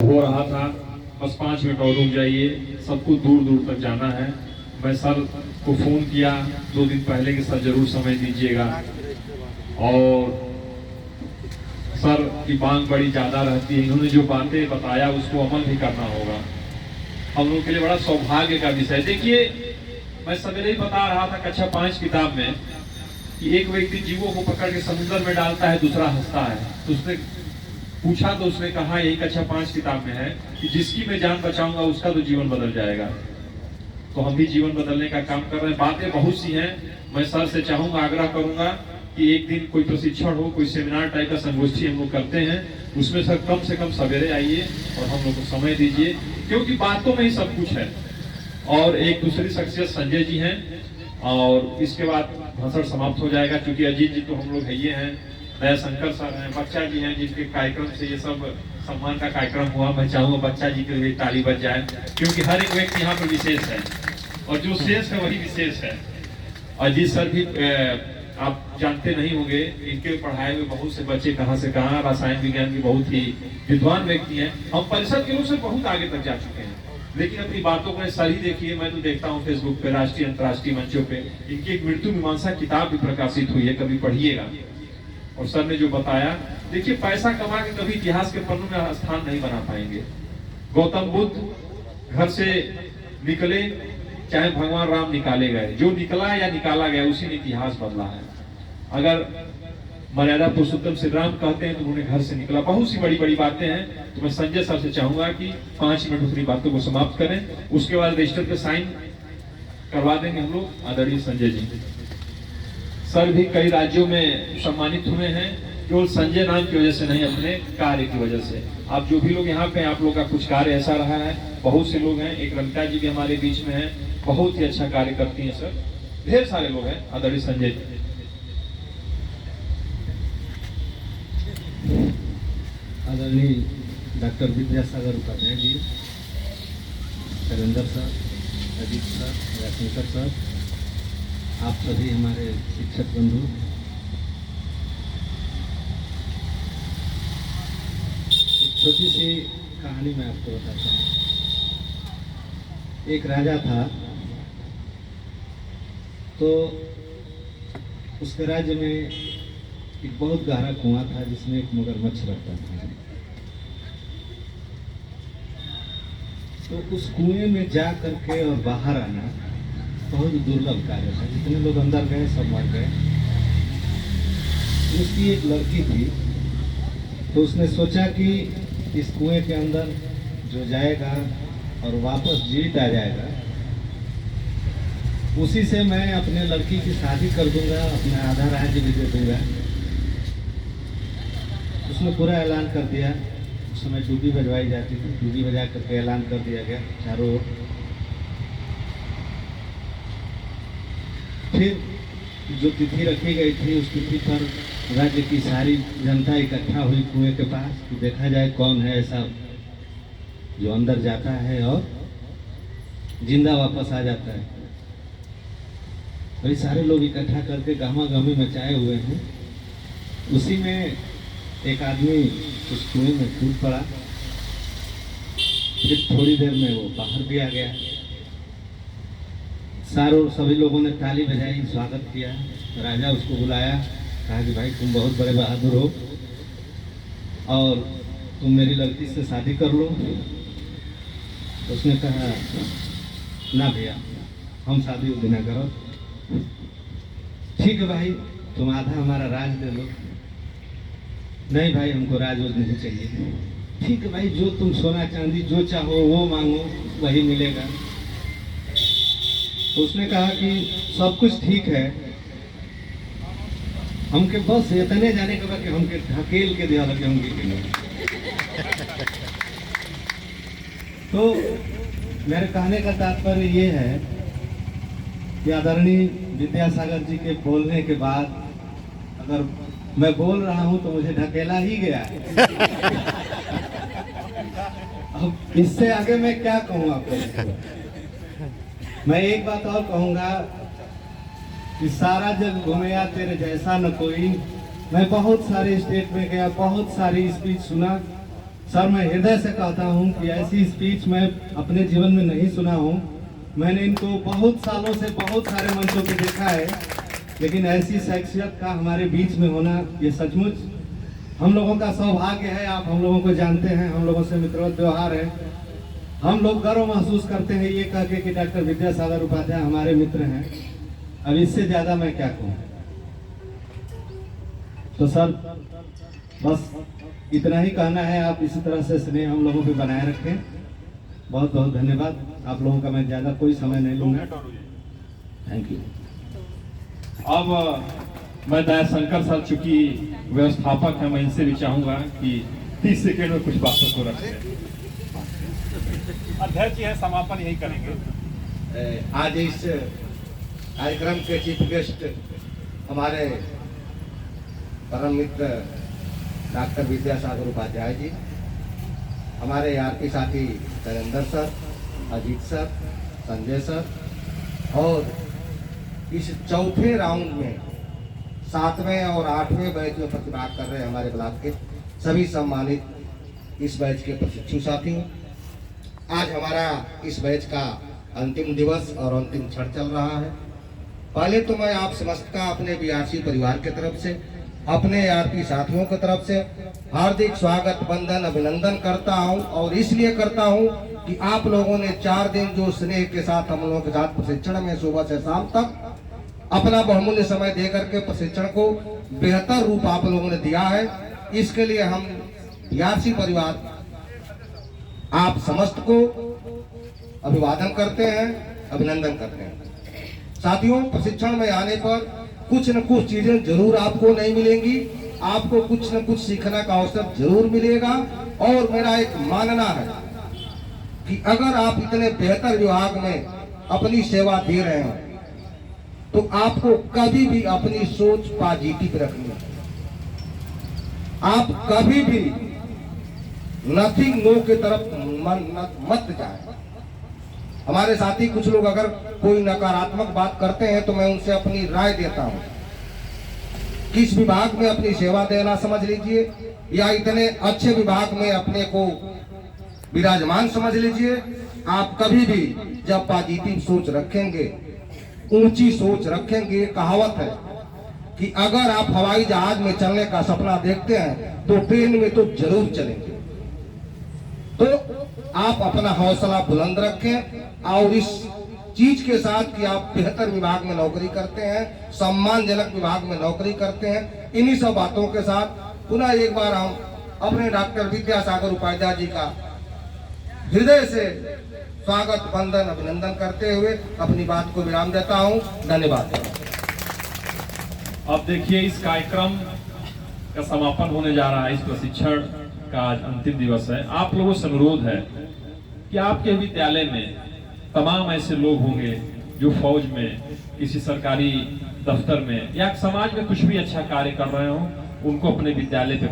हो रहा था, बस 5 मिनट और रुक जाइए, सबको दूर दूर तक जाना है। मैं सर को फ़ोन किया 2 दिन पहले कि सर जरूर समय दीजिएगा, और सर की मांग बड़ी ज़्यादा रहती है। इन्होंने जो बातें बताया उसको अमल भी करना होगा। हम लोग के लिए बड़ा सौभाग्य का विषय। देखिए, मैं सवेरे ही बता रहा था कक्षा 5 किताब में कि एक व्यक्ति जीवों को पकड़ के समुद्र में डालता है, दूसरा हंसता है। तो उसने पूछा तो उसने कहा, यही कक्षा 5 किताब में है कि जिसकी मैं जान बचाऊंगा उसका तो जीवन बदल जाएगा। तो हम भी जीवन बदलने का काम कर रहे हैं। बातें बहुत सी हैं। मैं सर से चाहूंगा, आग्रह करूंगा कि एक दिन कोई प्रशिक्षण हो, कोई सेमिनार टाइप का संगोष्ठी हम लोग करते हैं, उसमें सर कम से कम सवेरे आइए और हम लोग को समय दीजिए, क्योंकि बातों में ही सब कुछ है। और एक दूसरी शख्सियत संजय जी हैं, और इसके बाद भाषण समाप्त हो जाएगा, क्योंकि अजीत जी तो हम लोग है ये हैं, दया शंकर सर हैं, बच्चा जी हैं, जिनके कार्यक्रम से ये सब सम्मान का कार्यक्रम हुआ। मैं चाहूँगा बच्चा जी के लिए ताली बज जाए, क्योंकि हर एक व्यक्ति यहाँ पर विशेष है, और जो शेष है वही विशेष है। अजीत सर भी आप जानते नहीं होंगे, इनके पढ़ाए हुए बहुत से बच्चे कहाँ से कहाँ रसायन विज्ञान के बहुत ही विद्वान व्यक्ति हैं। हम परिषद के लोग से बहुत आगे तक जा चुके हैं, लेकिन अपनी बातों को सही देखिए। मैं तो देखता हूँ फेसबुक पे, राष्ट्रीय अंतर्राष्ट्रीय मंचों पे इनकी एक मृत्यु मीमांसा किताब भी प्रकाशित हुई है, कभी पढ़िएगा। और सर ने जो बताया, देखिए पैसा कमा के कभी इतिहास के पन्नों में स्थान नहीं बना पाएंगे। गौतम बुद्ध घर से निकले, चाहे भगवान राम निकाले गए, जो निकला या निकाला गया उसी ने इतिहास बदला है। अगर मर्यादा पुरुषोत्तम श्री राम कहते हैं तो उन्होंने घर से निकला। बहुत सी बड़ी बड़ी बातें हैं। तो मैं संजय सर से चाहूंगा कि 5 मिनट अपनी बातों को समाप्त करें, उसके बाद रजिस्टर पे साइन करवा देंगे हम लोग। आदरणीय संजय जी सर भी कई राज्यों में सम्मानित हुए हैं, केवल संजय नाम की वजह से नहीं, अपने कार्य की वजह से। आप जो भी लोग यहाँ पे, आप लोग का कुछ कार्य ऐसा रहा है। बहुत से लोग हैं, एक रंका जी भी हमारे बीच में हैं, बहुत ही अच्छा कार्य करती हैं सर, ढेर सारे लोग हैं। आदरणीय संजय जी। आदरणीय doctor Vidyasagar Upadhyay ji, Shailendra sir, Ajit sir, Jaishankar sir, आप सभी हमारे शिक्षक बंधु, एक छोटी सी कहानी मैं आपको बताता हूँ। एक राजा था, तो उसके राज्य में एक बहुत गहरा कुआं था जिसमें एक मगरमच्छ रहता था। तो उस कुएं में जा करके और बाहर आना बहुत दुर्लभ कार्य था। जितने लोग अंदर गए सब मर गए। उसकी एक लड़की थी, तो उसने सोचा कि इस कुएं के अंदर जो जाएगा और वापस जीवित आ जाएगा, उसी से मैं अपने लड़की की शादी कर दूंगा, अपना आधा राज्य भी दे दूंगा। उसने पूरा ऐलान कर दिया। उस समय डूबी बजवाई जाती थी, डूबी बजा करके ऐलान कर दिया गया चारों ओर। फिर जो तिथि रखी गई थी, उस तिथि पर राज्य की सारी जनता इकट्ठा हुई कुएं के पास कि देखा जाए कौन है ऐसा जो अंदर जाता है और जिंदा वापस आ जाता है। वही सारे लोग इकट्ठा करके गहमा गहमी मचाए हुए हैं। उसी में एक आदमी उस कुएं में कूद पड़ा। फिर थोड़ी देर में वो बाहर भी आ गया। सभी लोगों ने ताली बजाई, स्वागत किया। राजा उसको बुलाया, कहा कि भाई तुम बहुत बड़े बहादुर हो और तुम मेरी लड़की से शादी कर लो। तो उसने कहा, ना भैया, हम शादी बिना करो। ठीक है भाई, तुम आधा हमारा राज दे लो। नहीं भाई, हमको राज नहीं चाहिए। ठीक है भाई, जो तुम सोना चांदी जो चाहो वो मांगो, वही मिलेगा। तो उसने कहा कि सब कुछ ठीक है, हमके बस इतने जाने के बाद कि हमके ढकेल के दिया लगे हम गिर। तो मेरे कहने का तात्पर्य ये है कि आदरणीय विद्यासागर जी के बोलने के बाद अगर मैं बोल रहा हूं तो मुझे ढकेला ही गया। अब इससे आगे मैं क्या कहूँ आपको। मैं एक बात और कहूंगा कि सारा जग घूमया तेरे जैसा न कोई। मैं बहुत सारे स्टेट में गया, बहुत सारी स्पीच सुना, सर मैं हृदय से कहता हूँ कि ऐसी स्पीच मैं अपने जीवन में नहीं सुना हूँ। मैंने इनको बहुत सालों से बहुत सारे मंचों पे देखा है, लेकिन ऐसी शख्सियत का हमारे बीच में होना ये सचमुच हम लोगों का सौभाग्य है। आप हम लोगों को जानते हैं, हम लोगों से मित्रवत व्यवहार है। हम लोग गर्व महसूस करते हैं ये कह के कि डॉक्टर विद्यासागर उपाध्याय हमारे मित्र हैं। अब इससे ज़्यादा मैं क्या कहूँ। तो सर बस इतना ही कहना है, आप इसी तरह से स्नेह हम लोगों पे बनाए रखें। बहुत बहुत धन्यवाद। आप लोगों का मैं ज़्यादा कोई समय नहीं लूँगा। Thank you. अब मैं दयाशंकर सर चूंकि व्यवस्थापक है, मैं इनसे भी चाहूंगा कि 30 सेकेंड में कुछ बातों को रखें। अध्यक्ष जी है, समापन यही करेंगे। आज इस कार्यक्रम के चीफ गेस्ट हमारे परम मित्र डॉक्टर विद्यासागर उपाध्याय जी, हमारे आरपी साथी Narendra sir, Ajit sir, Sanjay sir, और इस चौथे राउंड में 7वें और 8वें बैच में प्रतिभाग कर रहे हमारे ब्लॉक के सभी सम्मानित इस बैच के प्रशिक्षु साथियों। आज हमारा इस बैच का अंतिम दिवस और अंतिम क्षण चल रहा है। पहले तो मैं आप समस्त का अपने बीआरसी परिवार की तरफ से, अपने आरपी साथियों की तरफ से हार्दिक स्वागत, वंदन, अभिनंदन करता हूं। और इसलिए करता हूं कि आप लोगों ने 4 दिन जो स्नेह के साथ हम लोगों के साथ प्रशिक्षण में सुबह से शाम तक अपना बहुमूल्य समय दे करके प्रशिक्षण को बेहतर रूप आप लोगों ने दिया है, इसके लिए हम बीआरसी परिवार आप समस्त को अभिवादन करते हैं, अभिनंदन करते हैं। साथियों, प्रशिक्षण में आने पर कुछ न कुछ चीजें जरूर आपको नहीं मिलेंगी, आपको कुछ न कुछ सीखने का अवसर जरूर मिलेगा। और मेरा एक मानना है कि अगर आप इतने बेहतर विभाग में अपनी सेवा दे रहे हैं तो आपको कभी भी अपनी सोच पॉजिटिव रखनी है। आप कभी भी नथिंग नो की तरफ मत जाए। हमारे साथी कुछ लोग अगर कोई नकारात्मक बात करते हैं तो मैं उनसे अपनी राय देता हूं। किस विभाग में अपनी सेवा देना समझ लीजिए, या इतने अच्छे विभाग में अपने को विराजमान समझ लीजिए। आप कभी भी जब पॉजिटिव सोच रखेंगे, ऊंची सोच रखेंगे, कहावत है कि अगर आप हवाई जहाज में चलने का सपना देखते हैं तो ट्रेन में तो जरूर चलेंगे। तो आप अपना हौसला बुलंद रखें और इस चीज के साथ कि आप बेहतर विभाग में नौकरी करते हैं, सम्मानजनक विभाग में नौकरी करते हैं, इन्हीं सब बातों के साथ पुनः एक बार हम अपने डॉक्टर विद्यासागर उपाध्याय जी का हृदय से स्वागत, वंदन, अभिनंदन करते हुए अपनी बात को विराम देता हूं। धन्यवाद। अब देखिए, इस कार्यक्रम का समापन होने जा रहा है। इस प्रशिक्षण का आज अंतिम दिवस है। आप लोगों से अनुरोध है कि आपके विद्यालय में तमाम ऐसे लोग होंगे जो फौज में, किसी सरकारी दफ्तर में या समाज में कुछ भी अच्छा कार्य कर रहे हो, उनको अपने विद्यालय पे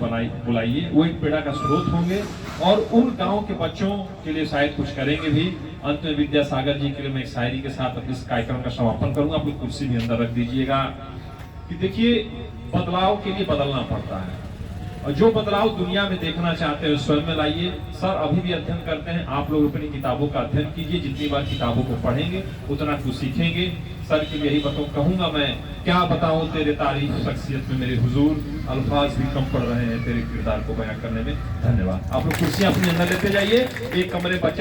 बुलाइए। वो एक प्रेरणा का स्रोत होंगे और उन गांव के बच्चों के लिए शायद कुछ करेंगे भी। अंत में विद्यासागर जी के लिए मैं एक शायरी के साथ इस कार्यक्रम का समापन करूंगा। अपनी कुर्सी भी अंदर रख दीजिएगा। कि देखिए, बदलाव के लिए बदलना पड़ता है, और जो बदलाव दुनिया में देखना चाहते हैं स्वयं में लाइए। सर अभी भी अध्ययन करते हैं, आप लोग अपनी किताबों का अध्ययन कीजिए। जितनी बार किताबों को पढ़ेंगे उतना कुछ सीखेंगे। सर के लिए यही कहूंगा मैं, क्या बताऊं तेरे तारीफ शख्सियत में मेरे हुजूर, अल्फाज भी कम पड़ रहे हैं तेरे किरदार को बयां करने में। धन्यवाद। आप लोग कुर्सियां अपने अंदर लेते जाइए। एक कमरे बच्चा